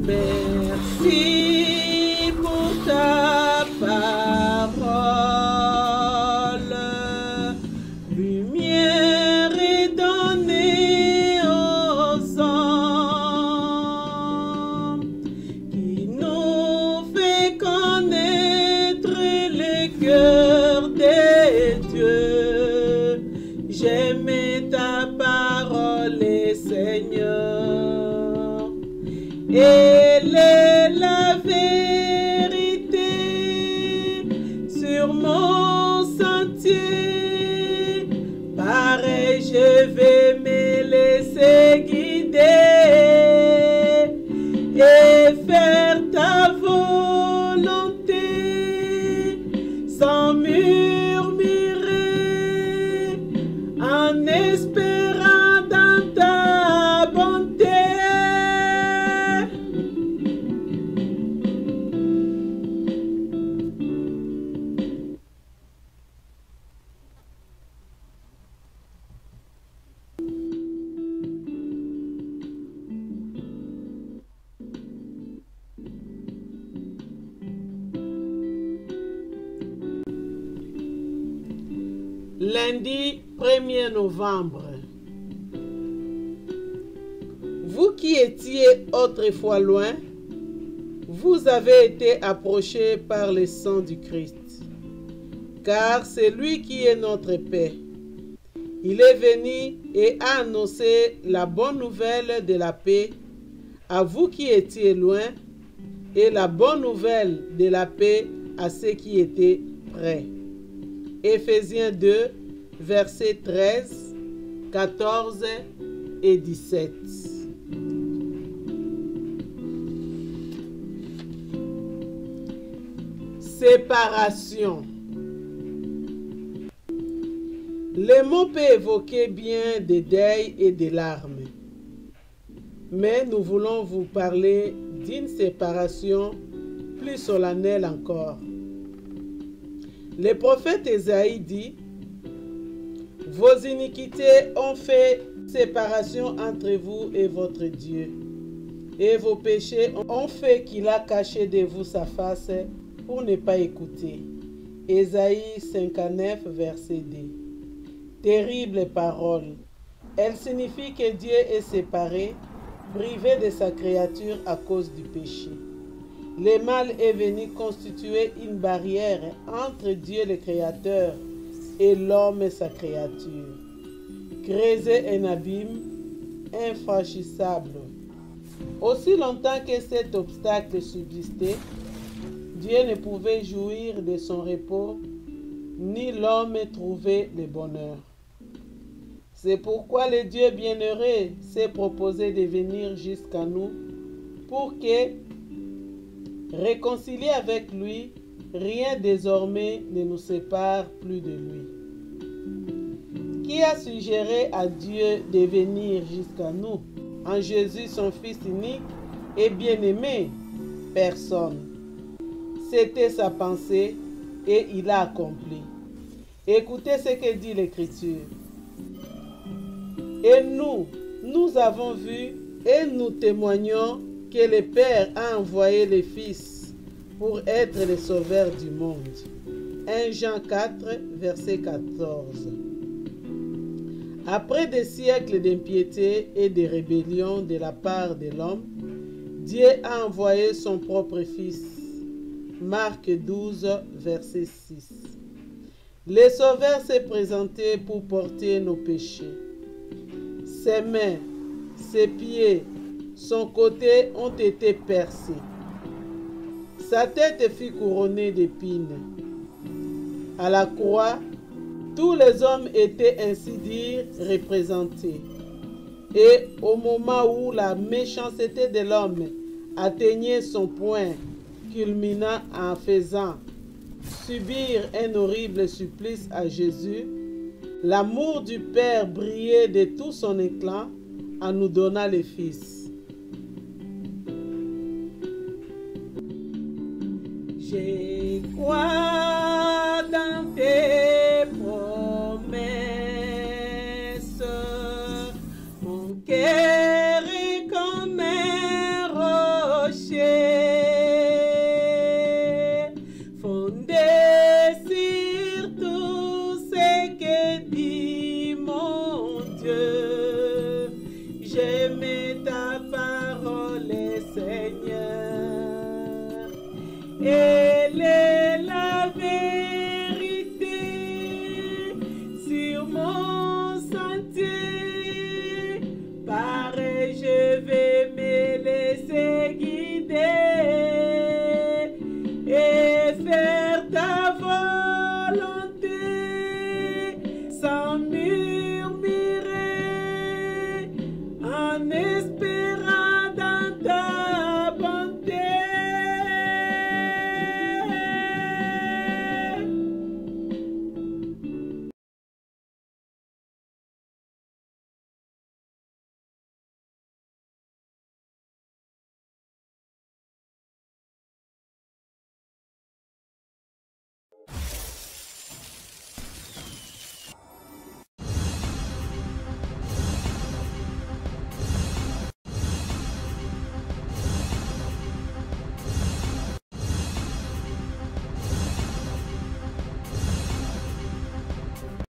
Merci pour ta parole, lumière est donnée aux hommes, qui nous fait connaître les cœurs des dieux. J'aime ta parole, Seigneur. Elle est la vérité sur mon sentier. Pareil, je vais me laisser guider et faire ta volonté sans murmurer, en espérant dans ta bonté. Lundi 1er novembre. Vous qui étiez autrefois loin, vous avez été approchés par le sang du Christ, car c'est lui qui est notre paix. Il est venu et a annoncé la bonne nouvelle de la paix à vous qui étiez loin, et la bonne nouvelle de la paix à ceux qui étaient près. Éphésiens 2, versets 13, 14 et 17. Séparation. Le mot peut évoquer bien des deuils et des larmes, mais nous voulons vous parler d'une séparation plus solennelle encore. Le prophète Ésaïe dit: vos iniquités ont fait séparation entre vous et votre Dieu, et vos péchés ont fait qu'il a caché de vous sa face pour ne pas écouter. Ésaïe 59, verset 2. Terrible parole. Elle signifie que Dieu est séparé, privé de sa créature à cause du péché. Le mal est venu constituer une barrière entre Dieu le Créateur et l'homme et sa créature. Creuser un abîme infranchissable. Aussi longtemps que cet obstacle subsistait, Dieu ne pouvait jouir de son repos, ni l'homme trouver le bonheur. C'est pourquoi le Dieu bienheureux s'est proposé de venir jusqu'à nous pour que, réconciliés avec lui, rien désormais ne nous sépare plus de lui. Qui a suggéré à Dieu de venir jusqu'à nous en Jésus, son Fils unique et bien-aimé? Personne. C'était sa pensée et il l'a accompli. Écoutez ce que dit l'Écriture. Et nous avons vu et nous témoignons que le Père a envoyé le Fils pour être le sauveur du monde. 1 Jean 4, verset 14. Après des siècles d'impiété et de rébellion de la part de l'homme, Dieu a envoyé son propre Fils. Marc 12, verset 6. Le Sauveur s'est présenté pour porter nos péchés. Ses mains, ses pieds, son côté ont été percés. Sa tête fut couronnée d'épines. À la croix, tous les hommes étaient ainsi dire représentés. Et au moment où la méchanceté de l'homme atteignait son point culminant en faisant subir un horrible supplice à Jésus, l'amour du Père brillait de tout son éclat en nous donnant le Fils. Je crois dans tes promesses, mon cœur est comme un rocher. J'aimais ta parole, Seigneur. Elle est la vérité sur mon sentier. Pareil, je vais me laisser guider et faire ta volonté sans murmurer, en espérant